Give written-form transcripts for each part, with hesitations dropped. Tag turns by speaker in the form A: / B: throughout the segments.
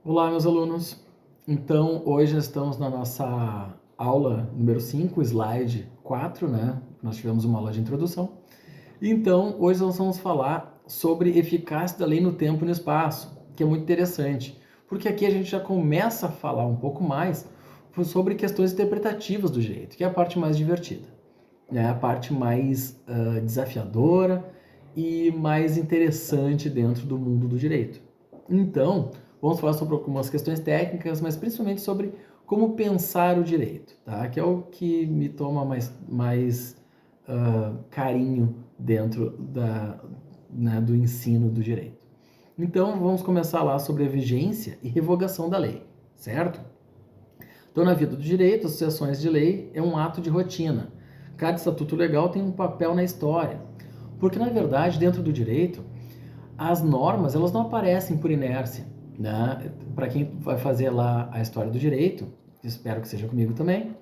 A: Olá, meus alunos. Então, hoje nós estamos na nossa aula número 5, slide 4, né? Nós tivemos uma aula de introdução. Então, hoje nós vamos falar sobre eficácia da lei no tempo e no espaço, que é muito interessante, porque aqui a gente já começa a falar um pouco mais sobre questões interpretativas do direito, que é a parte mais divertida, né? A parte mais desafiadora e mais interessante dentro do mundo do direito. Então, vamos falar sobre algumas questões técnicas, mas principalmente sobre como pensar o direito, tá? Que é o que me toma mais carinho dentro do ensino do direito. Então, vamos começar lá sobre a vigência e revogação da lei, certo? Então, na vida do direito, as sucessões de lei é um ato de rotina. Cada estatuto legal tem um papel na história, porque, na verdade, dentro do direito, as normas elas não aparecem por inércia, né? Para quem vai fazer lá a história do direito, espero que seja comigo também,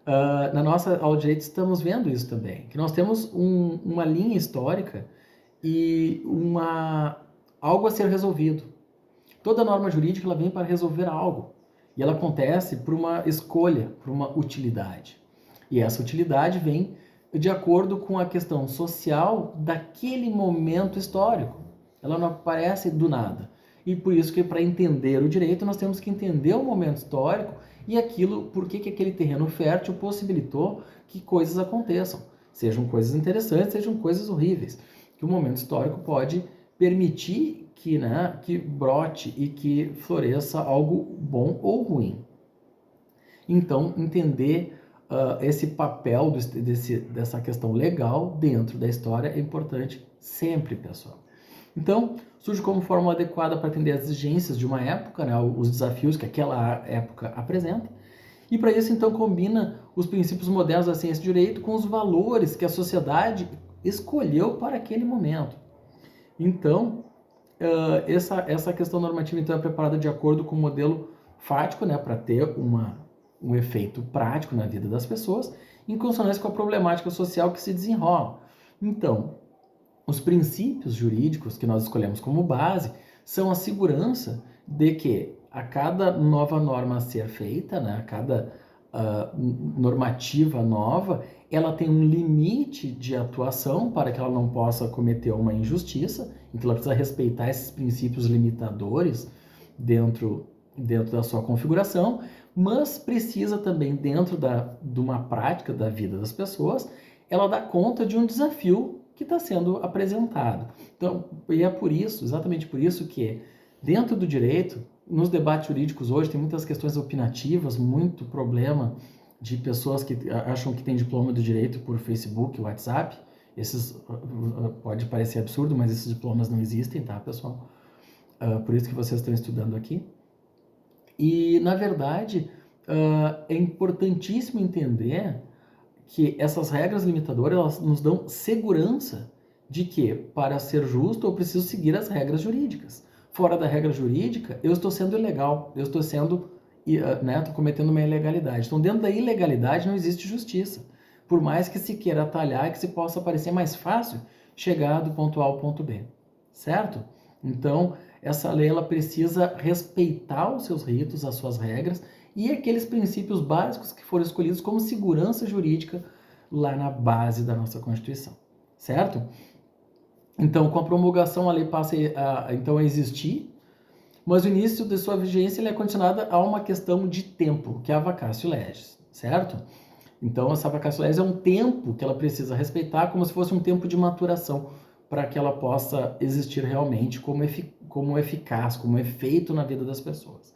A: na nossa aula de direito estamos vendo isso também, que nós temos uma linha histórica e algo a ser resolvido. Toda norma jurídica ela vem para resolver algo e ela acontece por uma escolha, por uma utilidade. E essa utilidade vem de acordo com a questão social daquele momento histórico. Ela não aparece do nada. E por isso que para entender o direito nós temos que entender o momento histórico e aquilo, por que aquele terreno fértil possibilitou que coisas aconteçam. Sejam coisas interessantes, sejam coisas horríveis. Que o momento histórico pode permitir que brote e que floresça algo bom ou ruim. Então, entender esse papel dessa questão legal dentro da história é importante sempre, pessoal. Então, surge como forma adequada para atender às exigências de uma época, né, os desafios que aquela época apresenta, e para isso, então, combina os princípios modernos da ciência do direito com os valores que a sociedade escolheu para aquele momento. Então, essa questão normativa então, é preparada de acordo com o modelo fático, né, para ter um efeito prático na vida das pessoas, em consonância com a problemática social que se desenrola. Então, os princípios jurídicos que nós escolhemos como base são a segurança de que a cada nova norma a ser feita, né, a cada normativa nova, ela tem um limite de atuação para que ela não possa cometer uma injustiça, então ela precisa respeitar esses princípios limitadores dentro da sua configuração, mas precisa também, dentro de uma prática da vida das pessoas, ela dá conta de um desafio que está sendo apresentado. Então, e é por isso, exatamente por isso que dentro do direito, nos debates jurídicos hoje, tem muitas questões opinativas, muito problema de pessoas que acham que têm diploma do direito por Facebook, WhatsApp. Esses pode parecer absurdo, mas esses diplomas não existem, tá, pessoal? Por isso que vocês estão estudando aqui. E, na verdade, é importantíssimo entender que essas regras limitadoras elas nos dão segurança de que, para ser justo, eu preciso seguir as regras jurídicas. Fora da regra jurídica, eu estou sendo ilegal, eu estou sendo, estou cometendo uma ilegalidade. Então, dentro da ilegalidade não existe justiça. Por mais que se queira atalhar e que se possa parecer mais fácil chegar do ponto A ao ponto B, certo? Então, essa lei ela precisa respeitar os seus ritos, as suas regras e aqueles princípios básicos que foram escolhidos como segurança jurídica lá na base da nossa Constituição, certo? Então, com a promulgação, a lei passa então a existir, mas o início de sua vigência ele é condicionado a uma questão de tempo, que é a vacatio legis, certo? Então, essa vacatio legis é um tempo que ela precisa respeitar como se fosse um tempo de maturação para que ela possa existir realmente como eficaz, como efeito na vida das pessoas.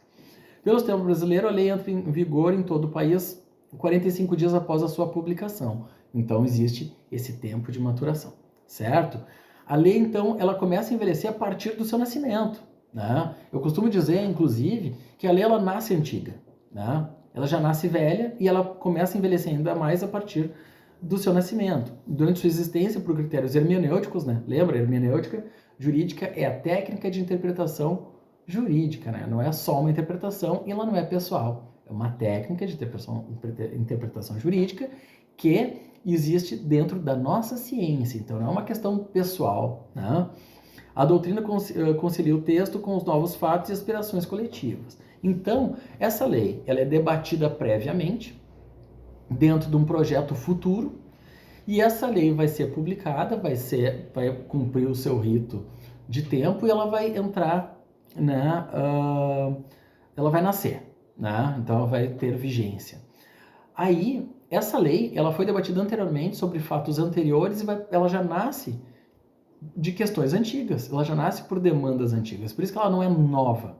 A: Pelo sistema brasileiro, a lei entra em vigor em todo o país 45 dias após a sua publicação. Então, existe esse tempo de maturação, certo? A lei, então, ela começa a envelhecer a partir do seu nascimento, né? Eu costumo dizer, inclusive, que a lei ela nasce antiga, né? Ela já nasce velha e ela começa a envelhecer ainda mais a partir do seu nascimento. Durante sua existência, por critérios hermenêuticos, né? Lembra, hermenêutica jurídica é a técnica de interpretação jurídica, né? Não é só uma interpretação e ela não é pessoal. É uma técnica de interpretação jurídica que existe dentro da nossa ciência. Então, não é uma questão pessoal, né? A doutrina concilia o texto com os novos fatos e aspirações coletivas. Então, essa lei ela é debatida previamente, dentro de um projeto futuro, e essa lei vai ser publicada, vai cumprir o seu rito de tempo e ela vai entrar, né, ela vai nascer, né? Então ela vai ter vigência. Aí, essa lei, ela foi debatida anteriormente sobre fatos anteriores e ela já nasce de questões antigas, ela já nasce por demandas antigas, por isso que ela não é nova.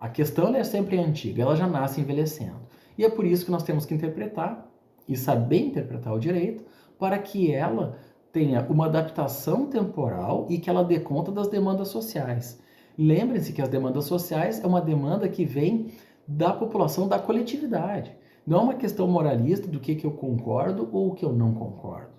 A: A questão é sempre antiga, ela já nasce envelhecendo. E é por isso que nós temos que interpretar e saber interpretar o direito para que ela tenha uma adaptação temporal e que ela dê conta das demandas sociais. Lembrem-se que as demandas sociais é uma demanda que vem da população, da coletividade. Não é uma questão moralista do que eu concordo ou o que eu não concordo.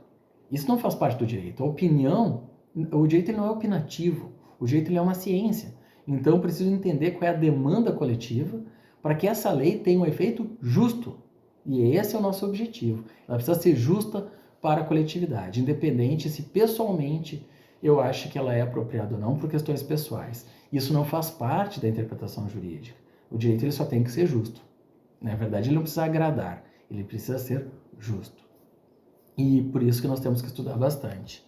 A: Isso não faz parte do direito. A opinião, o direito não é opinativo, o direito é uma ciência. Então, eu preciso entender qual é a demanda coletiva para que essa lei tenha um efeito justo. E esse é o nosso objetivo. Ela precisa ser justa para a coletividade, independente se pessoalmente eu acho que ela é apropriada ou não por questões pessoais. Isso não faz parte da interpretação jurídica. O direito ele só tem que ser justo. Na verdade, ele não precisa agradar, ele precisa ser justo. E por isso que nós temos que estudar bastante.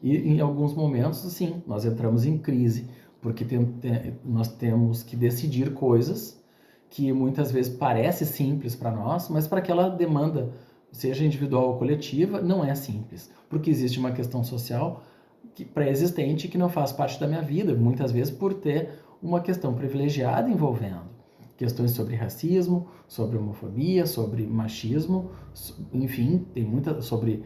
A: E em alguns momentos, sim, nós entramos em crise, porque nós temos que decidir coisas que muitas vezes parece simples para nós, mas para aquela demanda, seja individual ou coletiva, não é simples, porque existe uma questão social pré-existente que não faz parte da minha vida, muitas vezes por ter uma questão privilegiada envolvendo questões sobre racismo, sobre homofobia, sobre machismo, enfim, tem muita sobre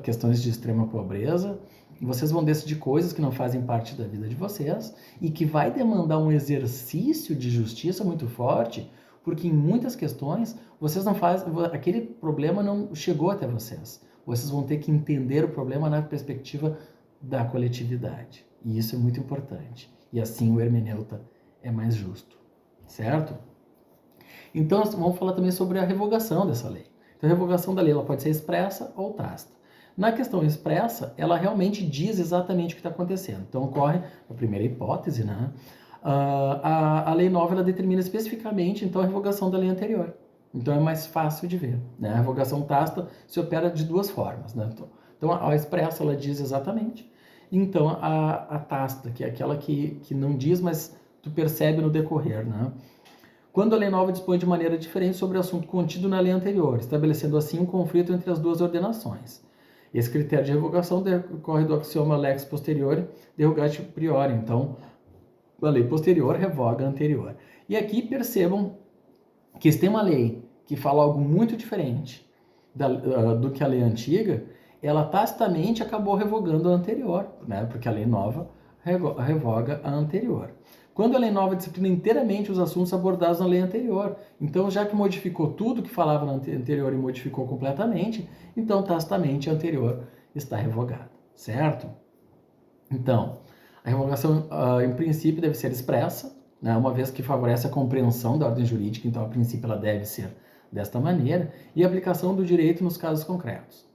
A: questões de extrema pobreza. Vocês vão decidir coisas que não fazem parte da vida de vocês e que vai demandar um exercício de justiça muito forte, porque em muitas questões vocês não fazem, aquele problema não chegou até vocês. Vocês vão ter que entender o problema na perspectiva da coletividade. E isso é muito importante. E assim o hermeneuta é mais justo, certo? Então vamos falar também sobre a revogação dessa lei. Então a revogação da lei ela pode ser expressa ou tácita. Na questão expressa, ela realmente diz exatamente o que está acontecendo. Então, ocorre a primeira hipótese, né? A lei nova ela determina especificamente então, a revogação da lei anterior. Então, é mais fácil de ver. Né? A revogação tácita se opera de duas formas. Né? Então, a expressa ela diz exatamente. Então, a tácita, que é aquela que não diz, mas tu percebe no decorrer. Né? Quando a lei nova dispõe de maneira diferente sobre o assunto contido na lei anterior, estabelecendo assim um conflito entre as duas ordenações. Esse critério de revogação decorre do axioma lex posteriori derogatio priori. Então, a lei posterior revoga a anterior. E aqui percebam que se tem uma lei que fala algo muito diferente do que a lei antiga, ela tacitamente acabou revogando a anterior, né? Porque a lei nova revoga a anterior. Quando a lei nova disciplina inteiramente os assuntos abordados na lei anterior. Então, já que modificou tudo que falava na anterior e modificou completamente, então, tacitamente, a anterior está revogada, certo? Então, a revogação, em princípio, deve ser expressa, né, uma vez que favorece a compreensão da ordem jurídica, então, a princípio, ela deve ser desta maneira, e a aplicação do direito nos casos concretos.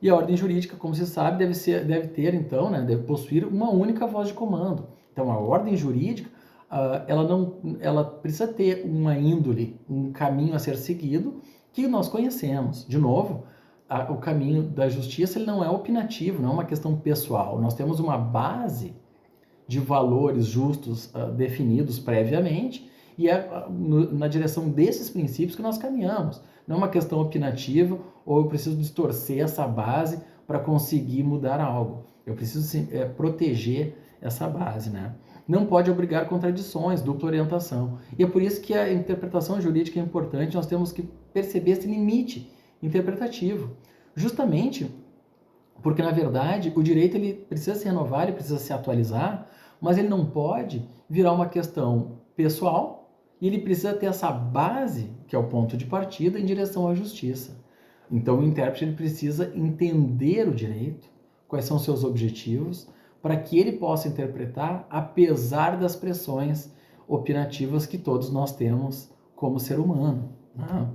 A: E a ordem jurídica, como se sabe, deve ter, então, né, deve possuir uma única voz de comando. Então, a ordem jurídica, ela precisa ter uma índole, um caminho a ser seguido que nós conhecemos. De novo, o caminho da justiça ele não é opinativo, não é uma questão pessoal. Nós temos uma base de valores justos definidos previamente e é na direção desses princípios que nós caminhamos. Não é uma questão opinativa ou eu preciso distorcer essa base para conseguir mudar algo. Eu preciso proteger essa base, né? Não pode obrigar contradições, dupla orientação. E é por isso que a interpretação jurídica é importante, nós temos que perceber esse limite interpretativo. Justamente porque, na verdade, o direito ele precisa se renovar, ele precisa se atualizar, mas ele não pode virar uma questão pessoal e ele precisa ter essa base, que é o ponto de partida, em direção à justiça. Então, o intérprete ele precisa entender o direito, quais são os seus objetivos, para que ele possa interpretar apesar das pressões opinativas que todos nós temos como ser humano. Né?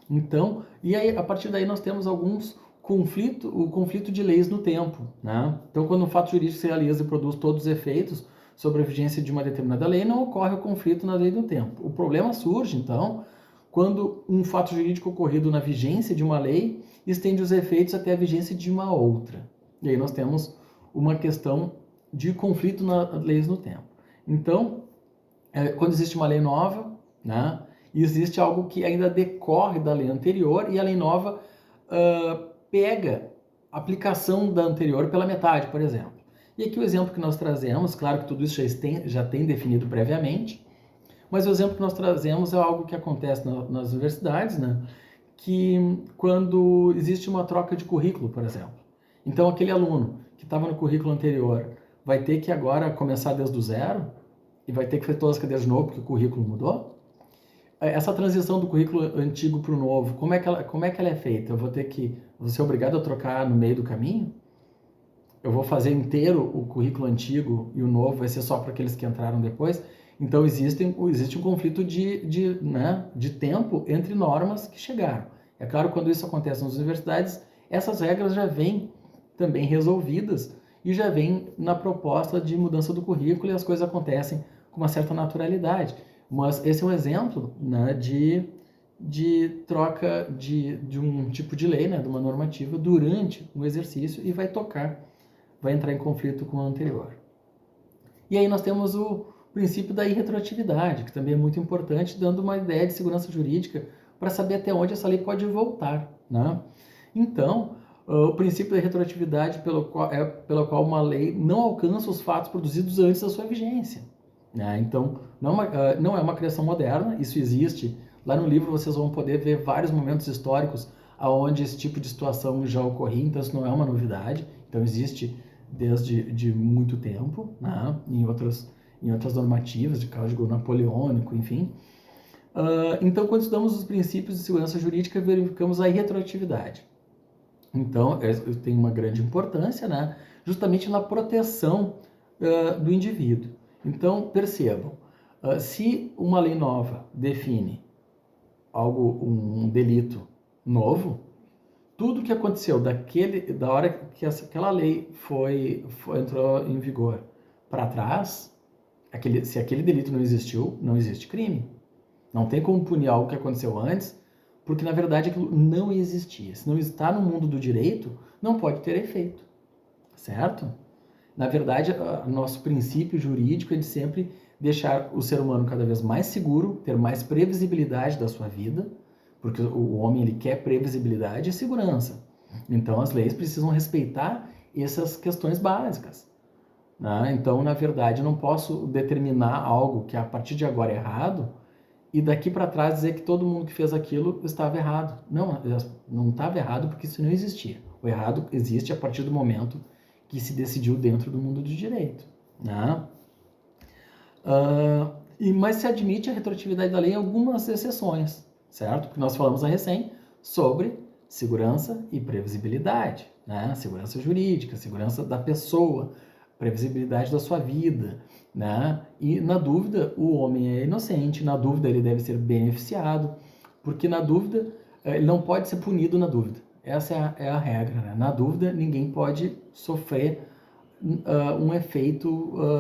A: Então, e aí, a partir daí nós temos alguns o conflito de leis no tempo, né? Então, quando um fato jurídico se realiza e produz todos os efeitos sobre a vigência de uma determinada lei, não ocorre o conflito na lei do tempo. O problema surge, então, quando um fato jurídico ocorrido na vigência de uma lei estende os efeitos até a vigência de uma outra. E aí nós temos uma questão de conflito nas leis no tempo. Então, quando existe uma lei nova, né, existe algo que ainda decorre da lei anterior e a lei nova pega a aplicação da anterior pela metade, por exemplo. E aqui o exemplo que nós trazemos, claro que tudo isso já tem definido previamente, mas o exemplo que nós trazemos é algo que acontece nas universidades, né, que quando existe uma troca de currículo, por exemplo. Então, aquele aluno que estava no currículo anterior vai ter que agora começar desde o zero e vai ter que fazer todas as cadeiras de novo porque o currículo mudou? Essa transição do currículo antigo para o novo, como é que ela é feita? Eu vou ser obrigado a trocar no meio do caminho? Eu vou fazer inteiro o currículo antigo e o novo vai ser só para aqueles que entraram depois? Então existe um conflito de tempo entre normas que chegaram. É claro, quando isso acontece nas universidades, essas regras já vêm também resolvidas e já vêm na proposta de mudança do currículo e as coisas acontecem com uma certa naturalidade. Mas esse é um exemplo, né, de troca de um tipo de lei, né, de uma normativa durante um exercício e vai entrar em conflito com o anterior. E aí nós temos o princípio da irretroatividade, que também é muito importante, dando uma ideia de segurança jurídica para saber até onde essa lei pode voltar, né? Então, o princípio da retroatividade pelo qual uma lei não alcança os fatos produzidos antes da sua vigência, né? Então, não é uma criação moderna, isso existe. Lá no livro vocês vão poder ver vários momentos históricos onde esse tipo de situação já ocorria, então isso não é uma novidade, então existe desde muito tempo, né? em outras normativas de código napoleônico, enfim. Então, quando estudamos os princípios de segurança jurídica, verificamos a irretroatividade. Então, tem uma grande importância, né? Justamente na proteção do indivíduo. Então, percebam, se uma lei nova define um delito novo, tudo que aconteceu da hora que aquela lei entrou em vigor para trás, se aquele delito não existiu, não existe crime. Não tem como punir algo que aconteceu antes, porque na verdade aquilo não existia. Se não está no mundo do direito, não pode ter efeito, certo? Na verdade, nosso princípio jurídico é de sempre deixar o ser humano cada vez mais seguro, ter mais previsibilidade da sua vida, porque o homem ele quer previsibilidade e segurança. Então as leis precisam respeitar essas questões básicas, né? Então, na verdade, eu não posso determinar algo que a partir de agora é errado e daqui para trás dizer que todo mundo que fez aquilo estava errado. Não estava errado porque isso não existia. O errado existe a partir do momento que se decidiu dentro do mundo do direito, né? Mas se admite a retroatividade da lei em algumas exceções, certo? Porque nós falamos a recém sobre segurança e previsibilidade, né? Segurança jurídica, segurança da pessoa, previsibilidade da sua vida, né? E na dúvida o homem é inocente, na dúvida ele deve ser beneficiado, porque na dúvida ele não pode ser punido na dúvida. Essa é a regra, né? Na dúvida ninguém pode sofrer um efeito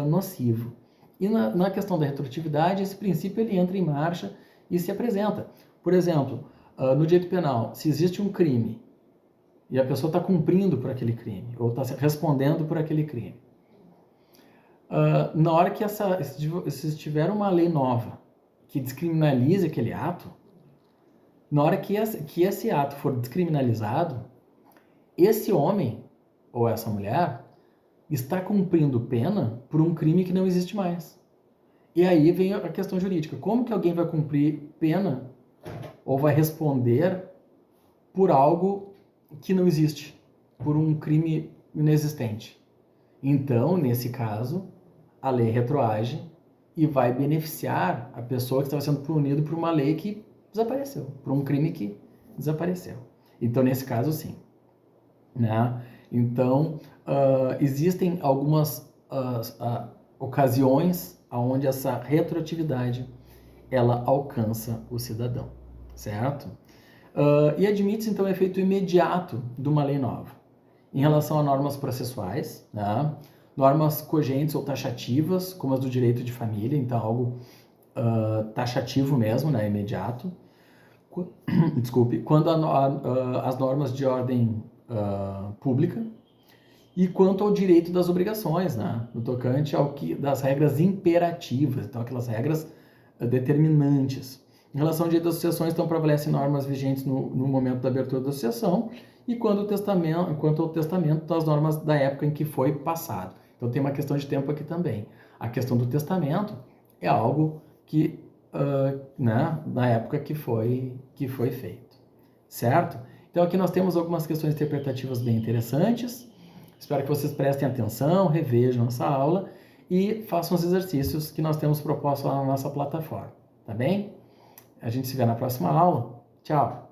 A: nocivo. E na questão da retroatividade, esse princípio ele entra em marcha e se apresenta. Por exemplo, no direito penal, se existe um crime e a pessoa está cumprindo por aquele crime, ou está respondendo por aquele crime, na hora que se tiver uma lei nova que descriminalize aquele ato, na hora que esse ato for descriminalizado, esse homem ou essa mulher está cumprindo pena por um crime que não existe mais. E aí vem a questão jurídica. Como que alguém vai cumprir pena ou vai responder por algo que não existe, por um crime inexistente? Então, nesse caso, a lei retroage e vai beneficiar a pessoa que estava sendo punida por uma lei que desapareceu, por um crime que desapareceu. Então, nesse caso, sim, né? Então, existem algumas ocasiões onde essa retroatividade ela alcança o cidadão, certo? E admite-se, então, o efeito imediato de uma lei nova. Em relação a normas processuais, né? Normas cogentes ou taxativas, como as do direito de família, então algo taxativo mesmo, né? Imediato. Desculpe, quando as normas de ordem pública, e quanto ao direito das obrigações, né? No tocante das regras imperativas, então aquelas regras determinantes. Em relação ao direito das associações, então prevalecem normas vigentes no momento da abertura da associação, e quanto ao testamento, das normas da época em que foi passado. Então tem uma questão de tempo aqui também. A questão do testamento é algo que, né, na época que foi feito, certo? Então aqui nós temos algumas questões interpretativas bem interessantes. Espero que vocês prestem atenção, revejam essa aula e façam os exercícios que nós temos proposto lá na nossa plataforma, tá bem? A gente se vê na próxima aula. Tchau!